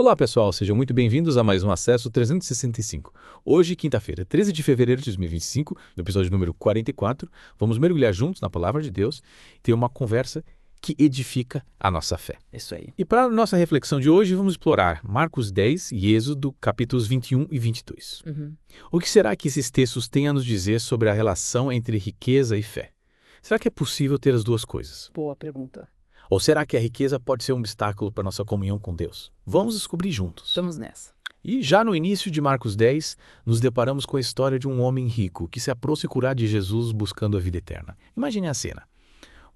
Olá pessoal, sejam muito bem-vindos a mais um Acesso 365. Hoje, quinta-feira, 13 de fevereiro de 2025, no episódio número 44, vamos mergulhar juntos na Palavra de Deus e ter uma conversa que edifica a nossa fé. Isso aí. E para a nossa reflexão de hoje, vamos explorar Marcos 10 e Êxodo, capítulos 21 e 22. O que será que esses textos têm a nos dizer sobre a relação entre riqueza e fé? Será que é possível ter as duas coisas? Boa pergunta. Ou será que a riqueza pode ser um obstáculo para a nossa comunhão com Deus? Vamos descobrir juntos. Estamos nessa. E já no início de Marcos 10, nos deparamos com a história de um homem rico que se aproxima de Jesus buscando a vida eterna. Imagine a cena.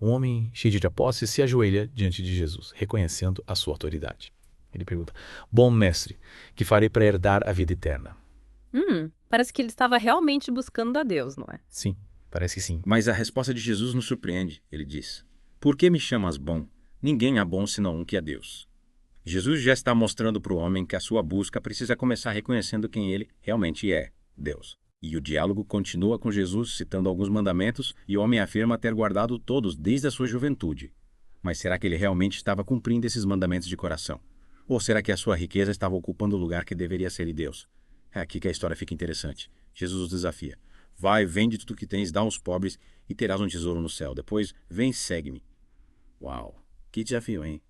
Um homem cheio de posse se ajoelha diante de Jesus, reconhecendo a sua autoridade. Ele pergunta: "Bom mestre, que farei para herdar a vida eterna?" Parece que ele estava realmente buscando a Deus, não é? Sim, parece que sim. Mas a resposta de Jesus nos surpreende. Ele diz: "Por que me chamas bom? Ninguém é bom senão um que é Deus." Jesus já está mostrando para o homem que a sua busca precisa começar reconhecendo quem ele realmente é, Deus. E o diálogo continua com Jesus citando alguns mandamentos e o homem afirma ter guardado todos desde a sua juventude. Mas será que ele realmente estava cumprindo esses mandamentos de coração? Ou será que a sua riqueza estava ocupando o lugar que deveria ser de Deus? É aqui que a história fica interessante. Jesus os desafia: "Vai, vende tudo que tens, dá aos pobres e terás um tesouro no céu. Depois, vem e segue-me." Uau, que desafio, hein?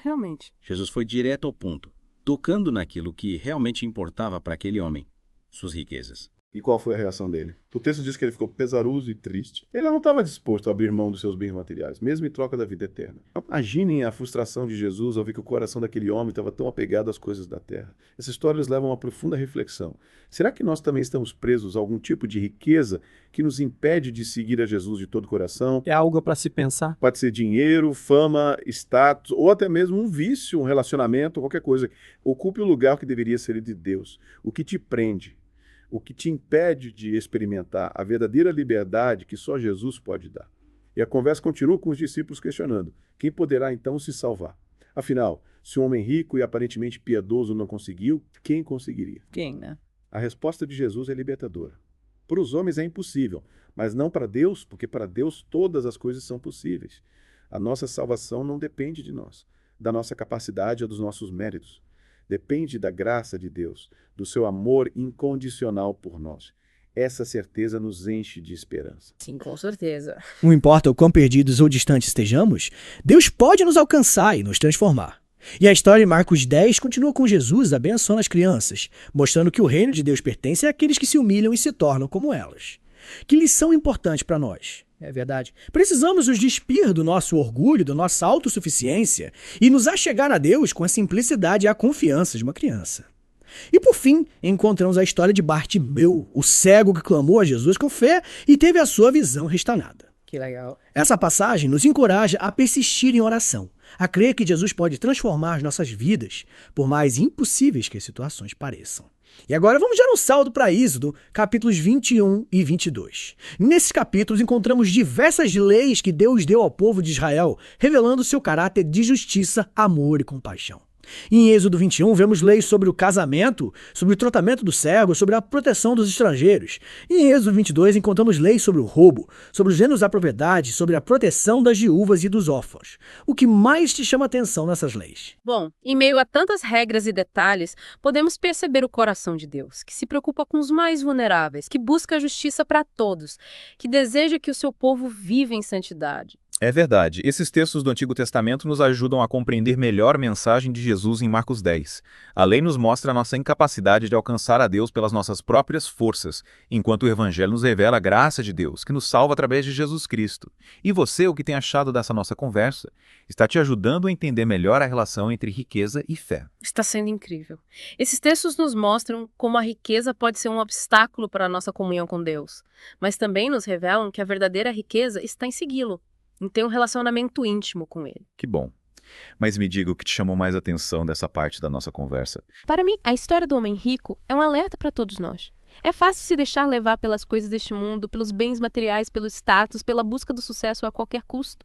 Realmente. Jesus foi direto ao ponto, tocando naquilo que realmente importava para aquele homem: suas riquezas. E qual foi a reação dele? O texto diz que ele ficou pesaroso e triste. Ele não estava disposto a abrir mão dos seus bens materiais, mesmo em troca da vida eterna. Imaginem a frustração de Jesus ao ver que o coração daquele homem estava tão apegado às coisas da terra. Essa história nos leva a uma profunda reflexão. Será que nós também estamos presos a algum tipo de riqueza que nos impede de seguir a Jesus de todo o coração? É algo para se pensar. Pode ser dinheiro, fama, status, ou até mesmo um vício, um relacionamento, qualquer coisa. Ocupe o lugar que deveria ser de Deus. O que te prende? O que te impede de experimentar a verdadeira liberdade que só Jesus pode dar. E a conversa continua com os discípulos questionando: quem poderá então se salvar? Afinal, se um homem rico e aparentemente piedoso não conseguiu, quem conseguiria? Quem, né? A resposta de Jesus é libertadora. Para os homens é impossível, mas não para Deus, porque para Deus todas as coisas são possíveis. A nossa salvação não depende de nós, da nossa capacidade ou dos nossos méritos. Depende da graça de Deus, do seu amor incondicional por nós. Essa certeza nos enche de esperança. Sim, com certeza. Não importa o quão perdidos ou distantes estejamos, Deus pode nos alcançar e nos transformar. E a história de Marcos 10 continua com Jesus abençoando as crianças, mostrando que o reino de Deus pertence àqueles que se humilham e se tornam como elas. Que lição importante para nós. É verdade. Precisamos nos despir do nosso orgulho, da nossa autossuficiência e nos achegar a Deus com a simplicidade e a confiança de uma criança. E por fim, encontramos a história de Bartimeu, o cego que clamou a Jesus com fé e teve a sua visão restaurada. Que legal. Essa passagem nos encoraja a persistir em oração, a crer que Jesus pode transformar as nossas vidas, por mais impossíveis que as situações pareçam. E agora vamos dar um salto para Êxodo, capítulos 21 e 22. Nesses capítulos encontramos diversas leis que Deus deu ao povo de Israel, revelando seu caráter de justiça, amor e compaixão. Em Êxodo 21, vemos leis sobre o casamento, sobre o tratamento do cego, sobre a proteção dos estrangeiros. E em Êxodo 22, encontramos leis sobre o roubo, sobre os gêneros da propriedade, sobre a proteção das viúvas e dos órfãos. O que mais te chama atenção nessas leis? Bom, em meio a tantas regras e detalhes, podemos perceber o coração de Deus, que se preocupa com os mais vulneráveis, que busca a justiça para todos, que deseja que o seu povo viva em santidade. É verdade, esses textos do Antigo Testamento nos ajudam a compreender melhor a mensagem de Jesus em Marcos 10. A lei nos mostra a nossa incapacidade de alcançar a Deus pelas nossas próprias forças, enquanto o Evangelho nos revela a graça de Deus, que nos salva através de Jesus Cristo. E você, o que tem achado dessa nossa conversa? Está te ajudando a entender melhor a relação entre riqueza e fé. Está sendo incrível. Esses textos nos mostram como a riqueza pode ser um obstáculo para a nossa comunhão com Deus, mas também nos revelam que a verdadeira riqueza está em segui-lo, em ter um relacionamento íntimo com ele. Que bom. Mas me diga o que te chamou mais atenção dessa parte da nossa conversa. Para mim, a história do homem rico é um alerta para todos nós. É fácil se deixar levar pelas coisas deste mundo, pelos bens materiais, pelo status, pela busca do sucesso a qualquer custo.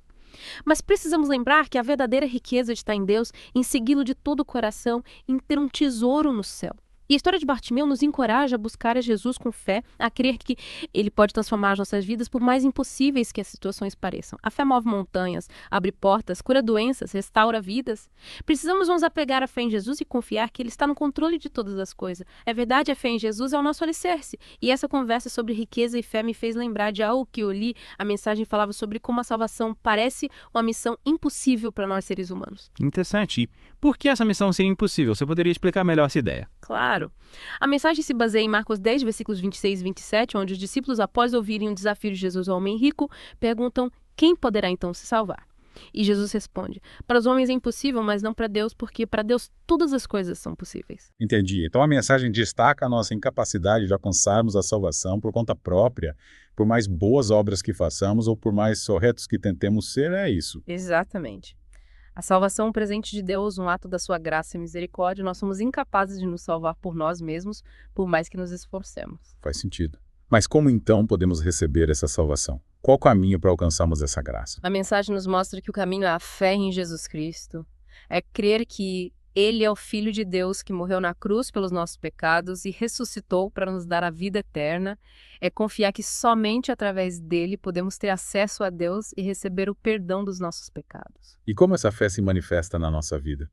Mas precisamos lembrar que a verdadeira riqueza está em Deus, em segui-lo de todo o coração, em ter um tesouro no céu. E a história de Bartimeu nos encoraja a buscar a Jesus com fé, a crer que ele pode transformar as nossas vidas por mais impossíveis que as situações pareçam. A fé move montanhas, abre portas, cura doenças, restaura vidas. Precisamos nos apegar à fé em Jesus e confiar que ele está no controle de todas as coisas. É verdade, a fé em Jesus é o nosso alicerce. E essa conversa sobre riqueza e fé me fez lembrar de algo que eu li. A mensagem falava sobre como a salvação parece uma missão impossível para nós seres humanos. Interessante. E por que essa missão seria impossível? Você poderia explicar melhor essa ideia? Claro. A mensagem se baseia em Marcos 10, versículos 26 e 27, onde os discípulos, após ouvirem o desafio de Jesus ao homem rico, perguntam quem poderá então se salvar. E Jesus responde: para os homens é impossível, mas não para Deus, porque para Deus todas as coisas são possíveis. Entendi. Então a mensagem destaca a nossa incapacidade de alcançarmos a salvação por conta própria, por mais boas obras que façamos ou por mais corretos que tentemos ser, é isso. Exatamente. A salvação é um presente de Deus, um ato da sua graça e misericórdia. Nós somos incapazes de nos salvar por nós mesmos, por mais que nos esforcemos. Faz sentido. Mas como então podemos receber essa salvação? Qual o caminho para alcançarmos essa graça? A mensagem nos mostra que o caminho é a fé em Jesus Cristo. É crer que Ele é o Filho de Deus que morreu na cruz pelos nossos pecados e ressuscitou para nos dar a vida eterna. É confiar que somente através dele podemos ter acesso a Deus e receber o perdão dos nossos pecados. E como essa fé se manifesta na nossa vida?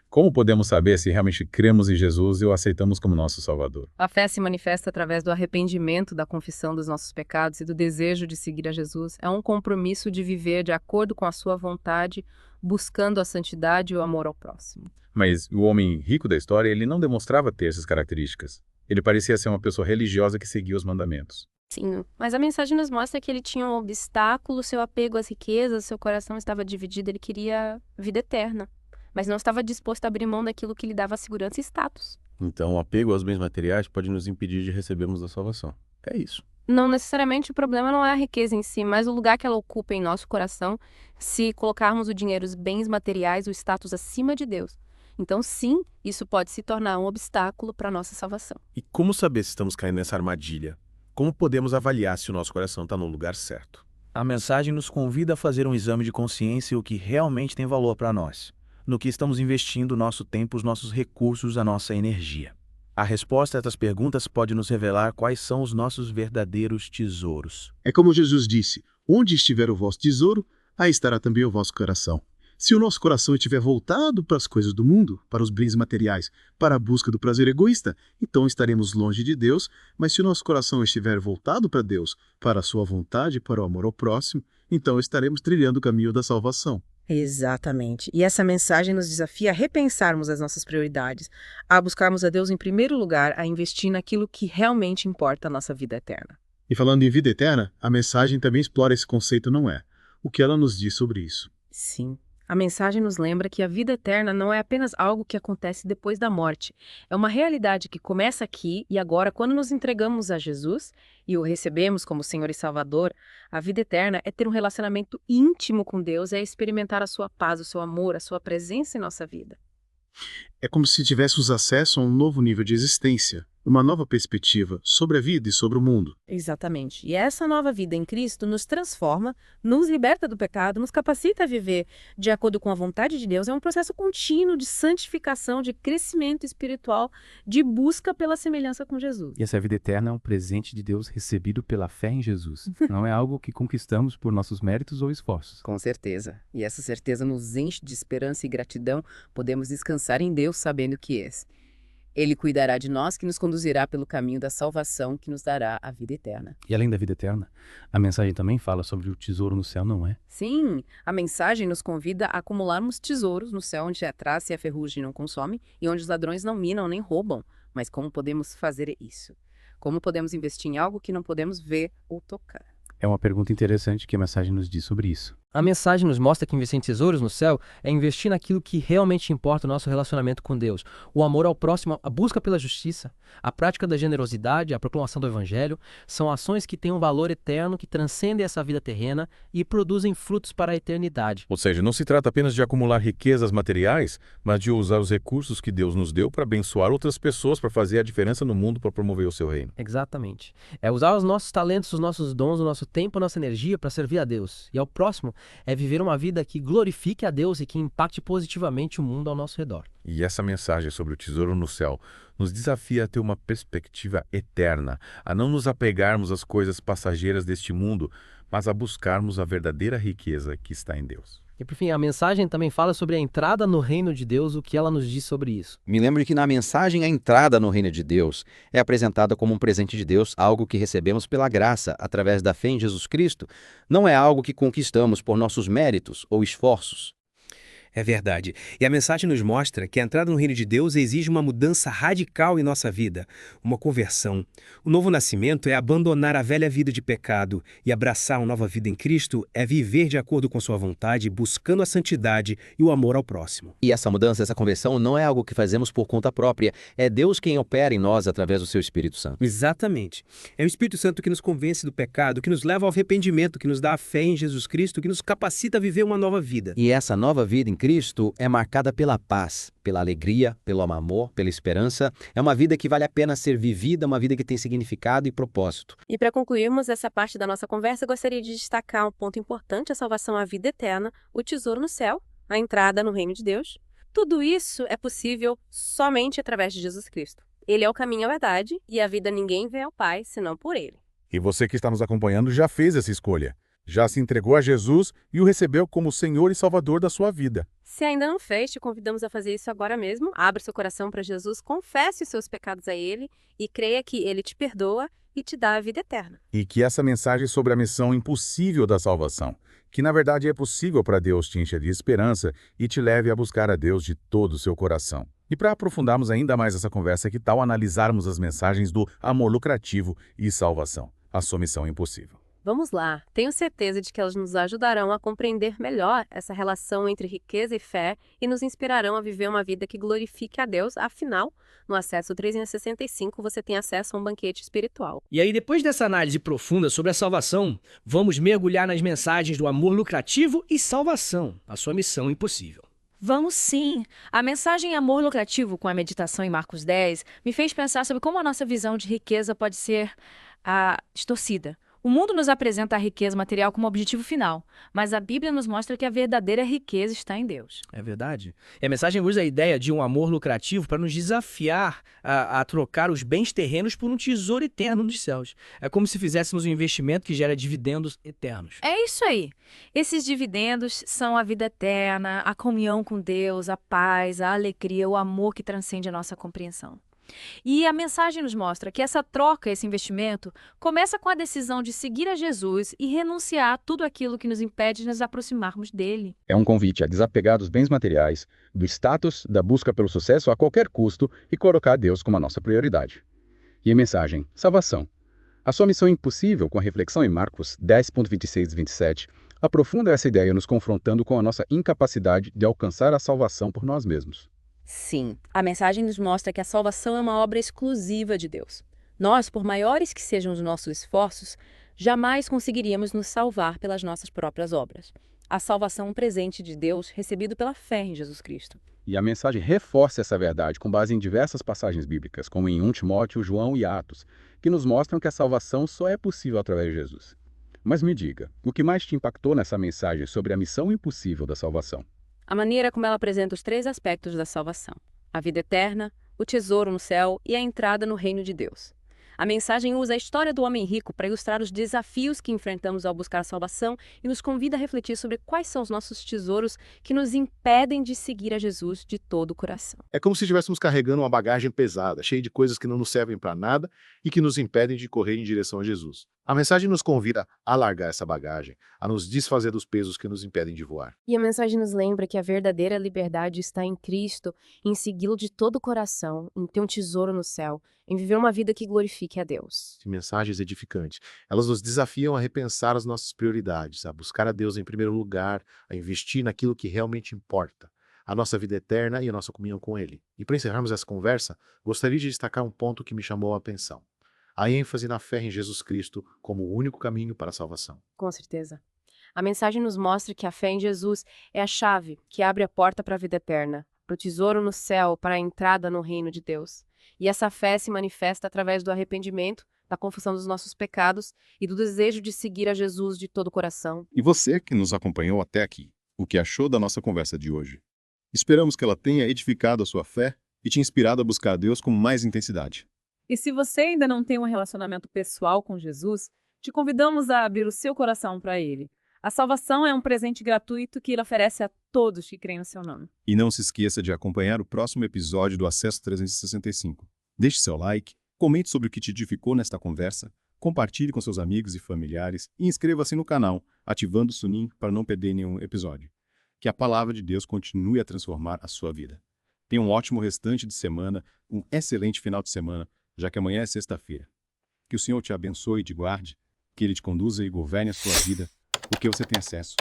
Como podemos saber se realmente cremos em Jesus e o aceitamos como nosso Salvador? A fé se manifesta através do arrependimento, da confissão dos nossos pecados e do desejo de seguir a Jesus. É um compromisso de viver de acordo com a sua vontade, buscando a santidade e o amor ao próximo. Mas o homem rico da história, ele não demonstrava ter essas características. Ele parecia ser uma pessoa religiosa que seguia os mandamentos. Sim, mas a mensagem nos mostra que ele tinha um obstáculo, seu apego às riquezas, seu coração estava dividido, ele queria vida eterna, mas não estava disposto a abrir mão daquilo que lhe dava segurança e status. Então, o apego aos bens materiais pode nos impedir de recebermos a salvação. É isso. Não necessariamente o problema não é a riqueza em si, mas o lugar que ela ocupa em nosso coração, se colocarmos o dinheiro, os bens materiais, o status acima de Deus. Então, sim, isso pode se tornar um obstáculo para a nossa salvação. E como saber se estamos caindo nessa armadilha? Como podemos avaliar se o nosso coração está no lugar certo? A mensagem nos convida a fazer um exame de consciência e o que realmente tem valor para nós, no que estamos investindo o nosso tempo, os nossos recursos, a nossa energia. A resposta a essas perguntas pode nos revelar quais são os nossos verdadeiros tesouros. É como Jesus disse: onde estiver o vosso tesouro, aí estará também o vosso coração. Se o nosso coração estiver voltado para as coisas do mundo, para os bens materiais, para a busca do prazer egoísta, então estaremos longe de Deus, mas se o nosso coração estiver voltado para Deus, para a sua vontade, para o amor ao próximo, então estaremos trilhando o caminho da salvação. Exatamente. E essa mensagem nos desafia a repensarmos as nossas prioridades, a buscarmos a Deus em primeiro lugar, a investir naquilo que realmente importa a nossa vida eterna. E falando em vida eterna, a mensagem também explora esse conceito, não é? O que ela nos diz sobre isso? Sim. A mensagem nos lembra que a vida eterna não é apenas algo que acontece depois da morte. É uma realidade que começa aqui e agora, quando nos entregamos a Jesus e o recebemos como Senhor e Salvador, a vida eterna é ter um relacionamento íntimo com Deus, é experimentar a sua paz, o seu amor, a sua presença em nossa vida. É como se tivéssemos acesso a um novo nível de existência, uma nova perspectiva sobre a vida e sobre o mundo. Exatamente. E essa nova vida em Cristo nos transforma, nos liberta do pecado, nos capacita a viver de acordo com a vontade de Deus. É um processo contínuo de santificação, de crescimento espiritual, de busca pela semelhança com Jesus. E essa vida eterna é um presente de Deus recebido pela fé em Jesus. Não é algo que conquistamos por nossos méritos ou esforços. Com certeza. E essa certeza nos enche de esperança e gratidão. Podemos descansar em Deus sabendo que Ele cuidará de nós, que nos conduzirá pelo caminho da salvação, que nos dará a vida eterna. E além da vida eterna, a mensagem também fala sobre o tesouro no céu, não é? Sim, a mensagem nos convida a acumularmos tesouros no céu, onde a traça e a ferrugem não consomem e onde os ladrões não minam nem roubam. Mas como podemos fazer isso? Como podemos investir em algo que não podemos ver ou tocar? É uma pergunta interessante que a mensagem nos diz sobre isso. A mensagem nos mostra que investir em tesouros no céu é investir naquilo que realmente importa o nosso relacionamento com Deus. O amor ao próximo, a busca pela justiça, a prática da generosidade, a proclamação do evangelho, são ações que têm um valor eterno, que transcendem essa vida terrena e produzem frutos para a eternidade. Ou seja, não se trata apenas de acumular riquezas materiais, mas de usar os recursos que Deus nos deu para abençoar outras pessoas, para fazer a diferença no mundo, para promover o seu reino. Exatamente. É usar os nossos talentos, os nossos dons, o nosso tempo, a nossa energia para servir a Deus e ao próximo é viver uma vida que glorifique a Deus e que impacte positivamente o mundo ao nosso redor. E essa mensagem sobre o tesouro no céu nos desafia a ter uma perspectiva eterna, a não nos apegarmos às coisas passageiras deste mundo, mas a buscarmos a verdadeira riqueza que está em Deus. E por fim, a mensagem também fala sobre a entrada no reino de Deus, o que ela nos diz sobre isso. Me lembro que na mensagem a entrada no reino de Deus é apresentada como um presente de Deus, algo que recebemos pela graça, através da fé em Jesus Cristo. Não é algo que conquistamos por nossos méritos ou esforços. É verdade. E a mensagem nos mostra que a entrada no reino de Deus exige uma mudança radical em nossa vida, uma conversão. O novo nascimento é abandonar a velha vida de pecado e abraçar uma nova vida em Cristo é viver de acordo com sua vontade, buscando a santidade e o amor ao próximo. E essa mudança, essa conversão não é algo que fazemos por conta própria, é Deus quem opera em nós através do seu Espírito Santo. Exatamente. É o Espírito Santo que nos convence do pecado, que nos leva ao arrependimento, que nos dá a fé em Jesus Cristo, que nos capacita a viver uma nova vida. E essa nova vida em Cristo é marcada pela paz, pela alegria, pelo amor, pela esperança. É uma vida que vale a pena ser vivida, uma vida que tem significado e propósito. E para concluirmos essa parte da nossa conversa, eu gostaria de destacar um ponto importante: a salvação, a vida eterna, o tesouro no céu, a entrada no reino de Deus. Tudo isso é possível somente através de Jesus Cristo. Ele é o caminho à verdade e a vida ninguém vê ao Pai senão por ele. E você que está nos acompanhando já fez essa escolha. Já se entregou a Jesus e o recebeu como Senhor e Salvador da sua vida. Se ainda não fez, te convidamos a fazer isso agora mesmo. Abra seu coração para Jesus, confesse os seus pecados a Ele e creia que Ele te perdoa e te dá a vida eterna. E que essa mensagem sobre a missão impossível da salvação, que na verdade é possível para Deus, te encha de esperança e te leve a buscar a Deus de todo o seu coração. E para aprofundarmos ainda mais essa conversa, que tal analisarmos as mensagens do amor lucrativo e salvação, a sua missão impossível? Vamos lá, tenho certeza de que elas nos ajudarão a compreender melhor essa relação entre riqueza e fé e nos inspirarão a viver uma vida que glorifique a Deus. Afinal, no Acesso 365 você tem acesso a um banquete espiritual. E aí, depois dessa análise profunda sobre a salvação, vamos mergulhar nas mensagens do amor lucrativo e salvação, a sua missão impossível. Vamos sim! A mensagem Amor Lucrativo, com a meditação em Marcos 10, me fez pensar sobre como a nossa visão de riqueza pode ser distorcida. O mundo nos apresenta a riqueza material como objetivo final, mas a Bíblia nos mostra que a verdadeira riqueza está em Deus. É verdade. E a mensagem usa a ideia de um amor lucrativo para nos desafiar a trocar os bens terrenos por um tesouro eterno nos céus. É como se fizéssemos um investimento que gera dividendos eternos. É isso aí. Esses dividendos são a vida eterna, a comunhão com Deus, a paz, a alegria, o amor que transcende a nossa compreensão. E a mensagem nos mostra que essa troca, esse investimento, começa com a decisão de seguir a Jesus e renunciar a tudo aquilo que nos impede de nos aproximarmos dele. É um convite a desapegar dos bens materiais, do status, da busca pelo sucesso a qualquer custo e colocar Deus como a nossa prioridade. E a mensagem, salvação. A sua missão impossível, com a reflexão em Marcos 10.26 e 27, aprofunda essa ideia nos confrontando com a nossa incapacidade de alcançar a salvação por nós mesmos. Sim, a mensagem nos mostra que a salvação é uma obra exclusiva de Deus. Nós, por maiores que sejam os nossos esforços, jamais conseguiríamos nos salvar pelas nossas próprias obras. A salvação é um presente de Deus recebido pela fé em Jesus Cristo. E a mensagem reforça essa verdade com base em diversas passagens bíblicas, como em 1 Timóteo, João e Atos, que nos mostram que a salvação só é possível através de Jesus. Mas me diga, o que mais te impactou nessa mensagem sobre a missão impossível da salvação? A maneira como ela apresenta os 3 aspectos da salvação: a vida eterna, o tesouro no céu e a entrada no reino de Deus. A mensagem usa a história do homem rico para ilustrar os desafios que enfrentamos ao buscar a salvação e nos convida a refletir sobre quais são os nossos tesouros que nos impedem de seguir a Jesus de todo o coração. É como se estivéssemos carregando uma bagagem pesada, cheia de coisas que não nos servem para nada e que nos impedem de correr em direção a Jesus. A mensagem nos convida a largar essa bagagem, a nos desfazer dos pesos que nos impedem de voar. E a mensagem nos lembra que a verdadeira liberdade está em Cristo, em segui-lo de todo o coração, em ter um tesouro no céu, em viver uma vida que glorifique a Deus. Mensagens edificantes. Elas nos desafiam a repensar as nossas prioridades, a buscar a Deus em primeiro lugar, a investir naquilo que realmente importa, a nossa vida eterna e a nossa comunhão com Ele. E para encerrarmos essa conversa, gostaria de destacar um ponto que me chamou a atenção: a ênfase na fé em Jesus Cristo como o único caminho para a salvação. Com certeza. A mensagem nos mostra que a fé em Jesus é a chave que abre a porta para a vida eterna, para o tesouro no céu, para a entrada no reino de Deus. E essa fé se manifesta através do arrependimento, da confissão dos nossos pecados e do desejo de seguir a Jesus de todo o coração. E você que nos acompanhou até aqui, o que achou da nossa conversa de hoje? Esperamos que ela tenha edificado a sua fé e te inspirado a buscar a Deus com mais intensidade. E se você ainda não tem um relacionamento pessoal com Jesus, te convidamos a abrir o seu coração para Ele. A salvação é um presente gratuito que Ele oferece a todos que creem no seu nome. E não se esqueça de acompanhar o próximo episódio do Acesso 365. Deixe seu like, comente sobre o que te edificou nesta conversa, compartilhe com seus amigos e familiares e inscreva-se no canal, ativando o sininho para não perder nenhum episódio. Que a palavra de Deus continue a transformar a sua vida. Tenha um ótimo restante de semana, um excelente final de semana, já que amanhã é sexta-feira. Que o Senhor te abençoe e te guarde, que Ele te conduza e governe a sua vida, porque você tem acesso